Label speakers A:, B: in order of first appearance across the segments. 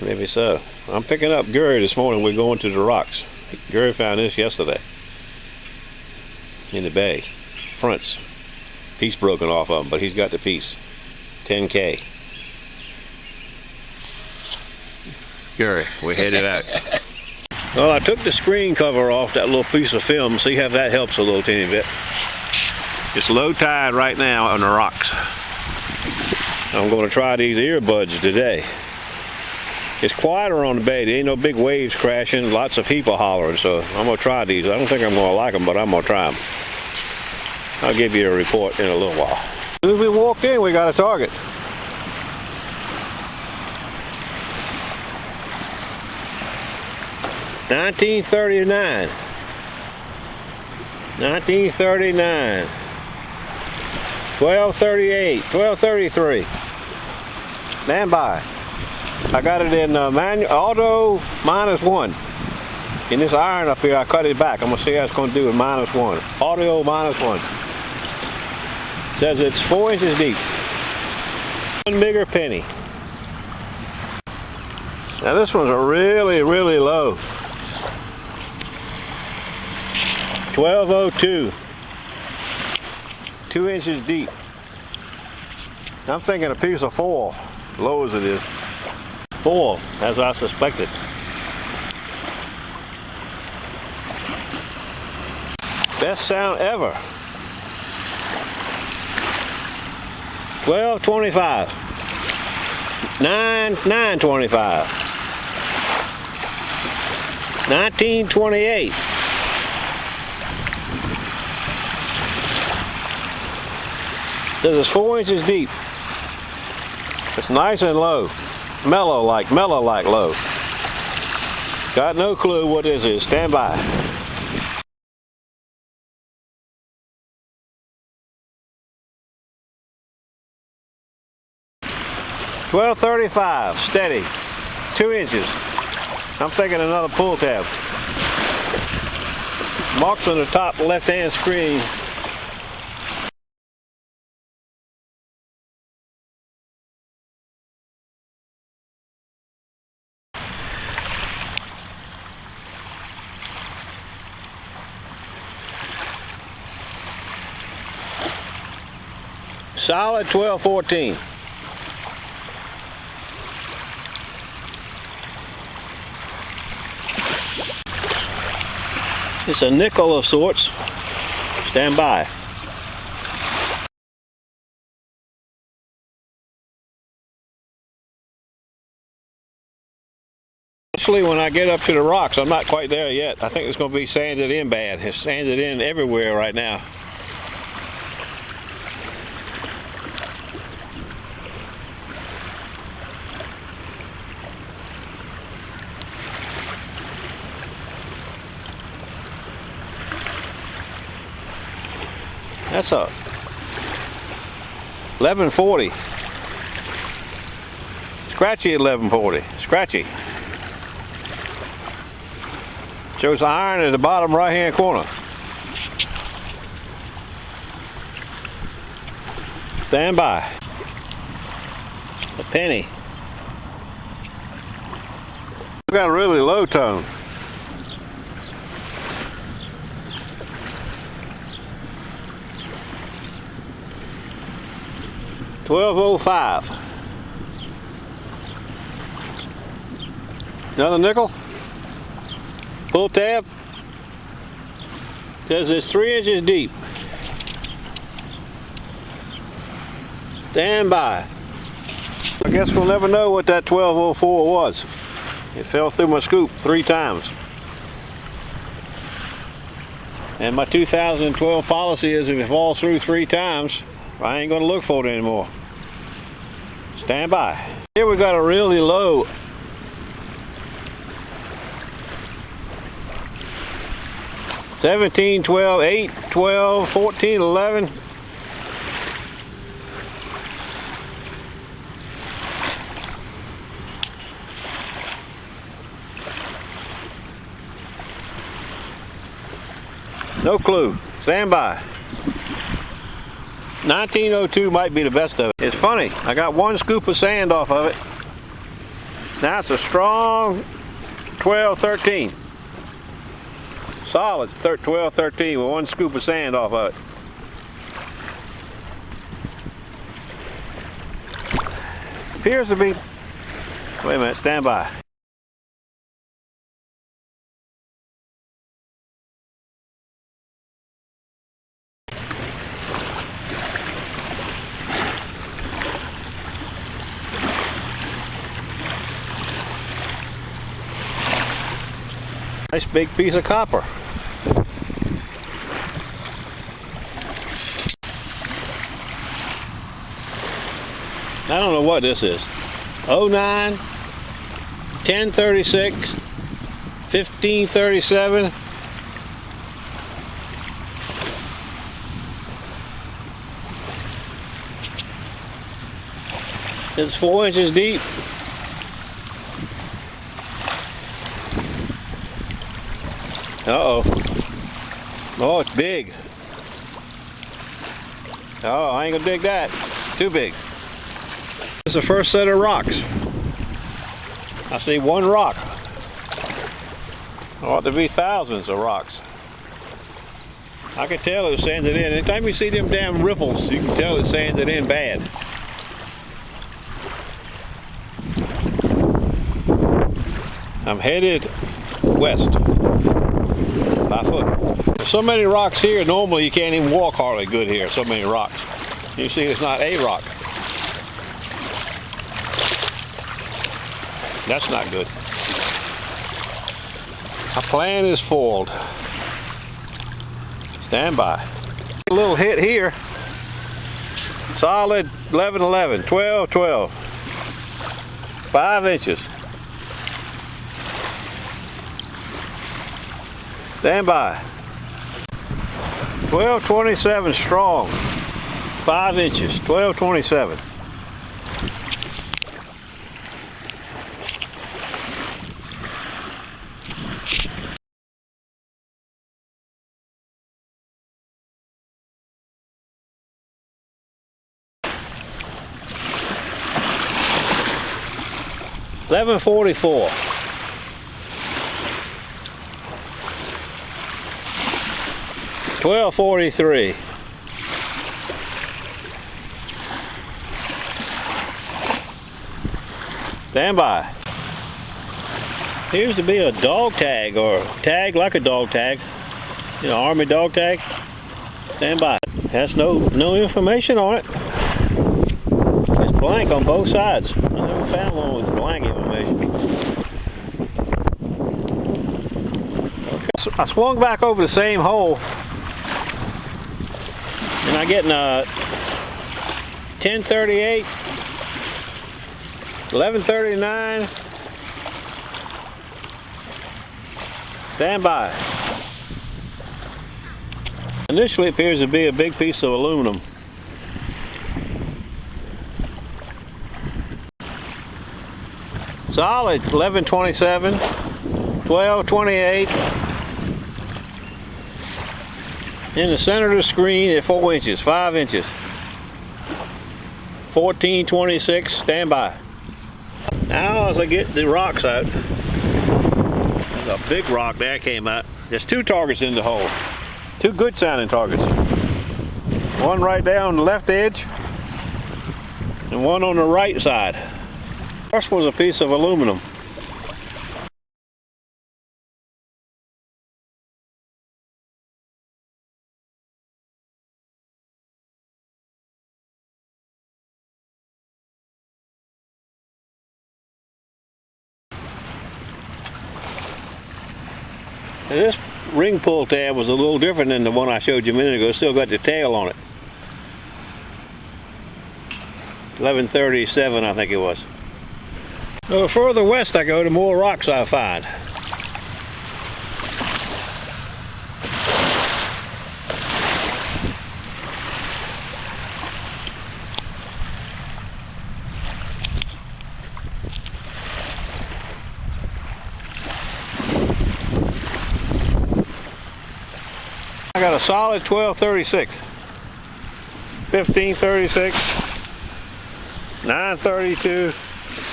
A: Maybe so. I'm picking up Gary this morning. We're going to the rocks. Gary found this yesterday in the bay. Fronts. Piece broken off of them, but he's got the piece. 10K. Gary, we're headed out. Well, I took the screen cover off that little piece of film. See if that helps a little teeny bit. It's low tide right now on the rocks. I'm going to try these earbuds today. It's quieter on the bay. There ain't no big waves crashing, lots of people hollering, so I'm going to try these. I don't think I'm going to like them, but I'm going to try them. I'll give you a report in a little while. As soon as we walked in, we got a target. $19.39. 1939. $12.38. $12.33. Stand by. I got it in manual, auto -1. In this iron up here, I cut it back. I'm gonna see how it's gonna do with -1. Auto -1. Says it's 4 inches deep. 1 bigger penny. Now this one's a really, really low. 12.02. 2 inches deep. I'm thinking a piece of foil, low as it is. Foil, as I suspected. Best sound ever. 12.25. 9.25. 19.28. This is 4 inches deep. It's nice and low. Mellow like low. Got no clue what this is. Stand by. $12.35. Steady. 2 inches. I'm thinking another pull tab. Marks on the top left-hand screen. Solid 12.14. It's a nickel of sorts. Stand by. Actually, when I get up to the rocks, I'm not quite there yet. I think it's going to be sanded in bad. It's sanded in everywhere right now. That's a 1140. Scratchy 1140. Scratchy. Shows iron at the bottom right hand corner. Stand by. A penny. We got a really low tone. $12.05. Another nickel. Pull tab. Says it's 3 inches deep. Stand by. I guess we'll never know what that 12.04 was. It fell through my scoop 3 times. And my 2012 policy is if it falls through 3 times, I ain't gonna look for it anymore. Stand by. Here we got a really low. $17, $12, $8, $12, $14, $11. No clue. Stand by. 1902 might be the best of it. It's funny, I got 1 scoop of sand off of it. Now it's a strong 12-13. Solid 12-13 with one scoop of sand off of it. Appears to be, wait a minute, stand by. Nice big piece of copper. I don't know what this is. 09, 1036, 1537. It's 4 inches deep. Uh-oh. Oh, it's big. Oh, I ain't gonna dig that. Too big. This is the first set of rocks. I see one rock. There ought to be thousands of rocks. I can tell it's sanded in. Anytime you see them damn ripples, you can tell it's sanded in bad. I'm headed west by foot. There's so many rocks here, normally you can't even walk hardly good here, so many rocks. You see it's not a rock. That's not good. My plan is foiled. Stand by. A little hit here. Solid 11-11, 12-12. 5 inches. Stand by. 12-27 strong. 5 inches. 12-27. $11.44. $12.43. Stand by. Appears to be a dog tag or tag like a dog tag. You know, Army dog tag. Stand by. Has no information on it. It's blank on both sides. I never found one with blank information. Okay. So I swung back over the same hole. And I get in a 1038, 1139. Stand by. Initially it appears to be a big piece of aluminum. Solid 1127, 1228. In the center of the screen at 4 inches, 5 inches. 1426, stand by. Now as I get the rocks out, there's a big rock there came out. There's 2 targets in the hole. 2 good sounding targets. One right down the left edge and one on the right side. First was a piece of aluminum. And this ring pull tab was a little different than the one I showed you a minute ago. It's still got the tail on it. 1137 I think it was. The further west I go, the more rocks I find. I got a solid 1236, 1536, 932,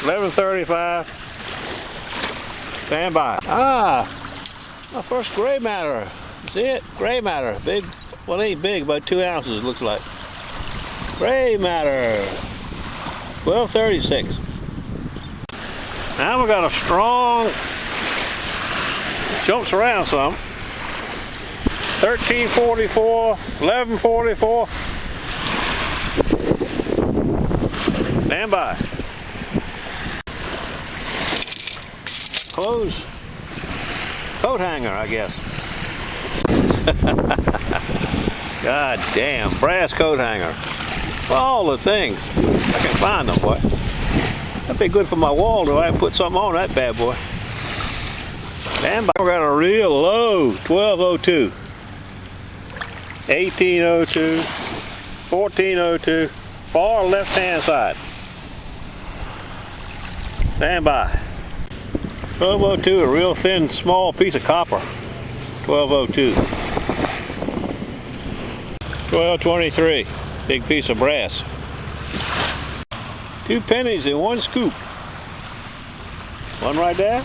A: 1135, Stand by. Ah, my first gray matter. See it? Gray matter. Big, well, it ain't big, about 2 ounces looks like. Gray matter. 1236. Now we got a strong, jumps around some. 1344, 1144. Stand by. Close. Coat hanger, I guess. God damn, brass coat hanger. All the things. I can find them, boy. That'd be good for my wall, though. I can put something on that bad boy. Stand by. We got a real low 1202, 1802, 1402, far left hand side. Stand by. 1202, a real thin, small piece of copper. 1202. 1223, big piece of brass. 2 pennies in 1 scoop. One right there,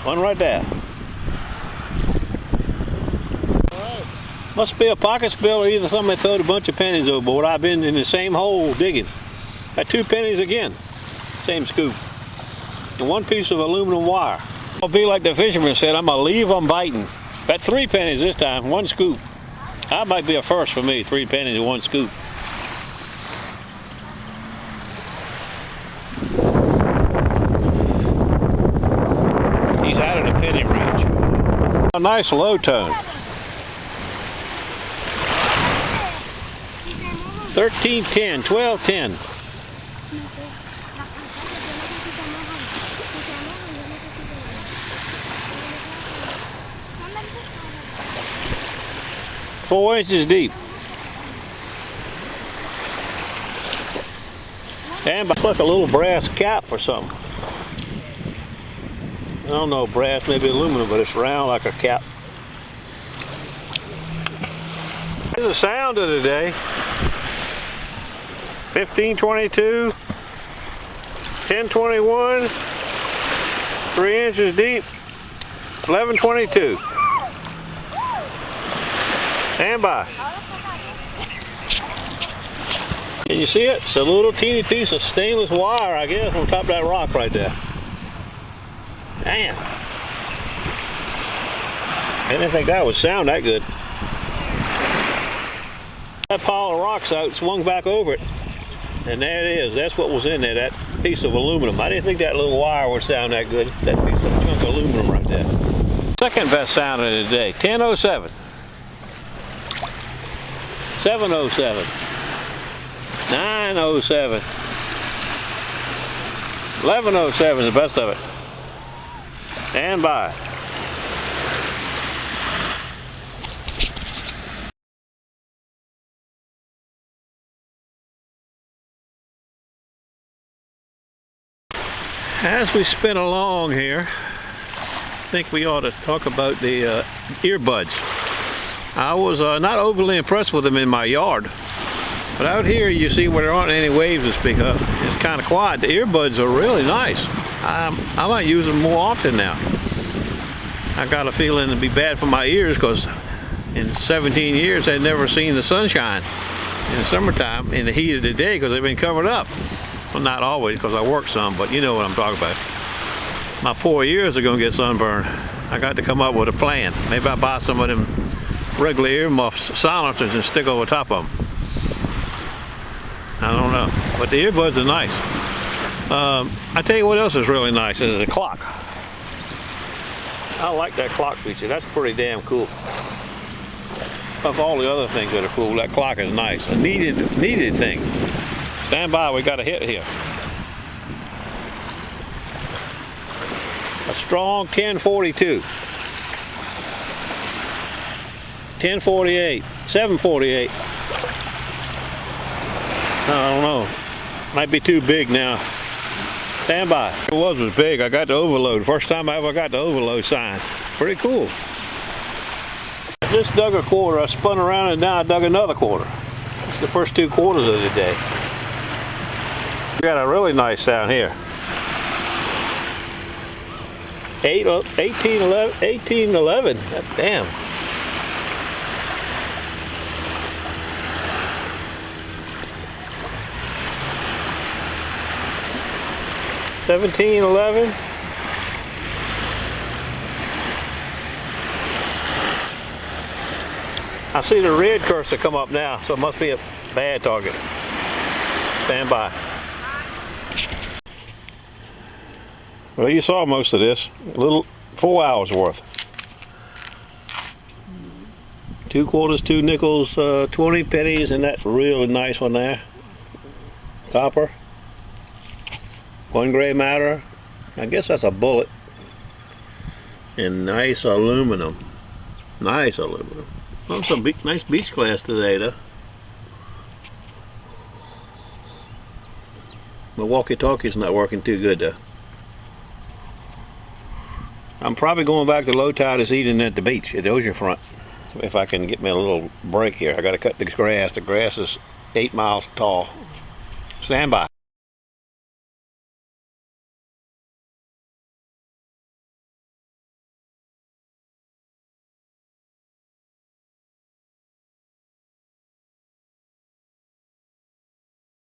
A: one right there. Alright. Must be a pocket spill or either somebody throwed a bunch of pennies overboard. I've been in the same hole digging. Got 2 pennies again, same scoop. And 1 piece of aluminum wire. I'll be like the fisherman said, I'm gonna leave them biting. Got 3 pennies this time, 1 scoop. That might be a first for me, 3 pennies in 1 scoop. He's out of the penny range. A nice low tone. 1310, 1210. Four inches deep. And it's like a little brass cap or something. I don't know, brass, maybe aluminum, but it's round like a cap. Here's the sound of the day. 1522, 1021, 3 inches deep, 1122. Stand by. Can you see it? It's a little teeny piece of stainless wire, I guess, on top of that rock right there. Damn. I didn't think that would sound that good. That pile of rocks out, swung back over it. And there it is. That's what was in there, that piece of aluminum. I didn't think that little wire would sound that good. That piece of chunk of aluminum right there. Second best sound of the day, 1007. 707, 907, 1107 is the best of it. Stand by. As we spin along here, I think we ought to talk about the earbuds. I was not overly impressed with them in my yard. But out here you see where there aren't any waves to speak of. It's kind of quiet. The earbuds are really nice. I might use them more often now. I got a feeling it'd be bad for my ears because in 17 years I'd never seen the sunshine in the summertime in the heat of the day because they've been covered up. Well, not always because I work some, but you know what I'm talking about. My poor ears are going to get sunburned. I got to come up with a plan. Maybe I'll buy some of them regular earmuffs, silencers, and stick over top of them. I don't know, but the earbuds are nice. I tell you what else is really nice is the clock. I like that clock feature. That's pretty damn cool. Of all the other things that are cool, that clock is nice. A needed thing. Stand by, we got a hit here. A strong 1042. 1048, 748. I don't know. Might be too big now. Stand by. It was big. I got the overload. First time I ever got the overload sign. Pretty cool. I just dug a quarter. I spun around and now I dug another quarter. It's the first 2 quarters of the day. We got a really nice sound here. 1811. Damn. $17.11. I see the red cursor come up now, so it must be a bad target. Stand by. Well, you saw most of this. A little 4 hours worth. 2 quarters, 2 nickels, 20 pennies, and that really nice one there. Copper. 1 gray matter. I guess that's a bullet. And nice aluminum. Nice aluminum. Well, some nice beach glass today, though. My walkie-talkie's not working too good, though. I'm probably going back to low tide this evening at the beach, at the ocean front. If I can get me a little break here. I got to cut the grass. The grass is 8 miles tall. Stand by.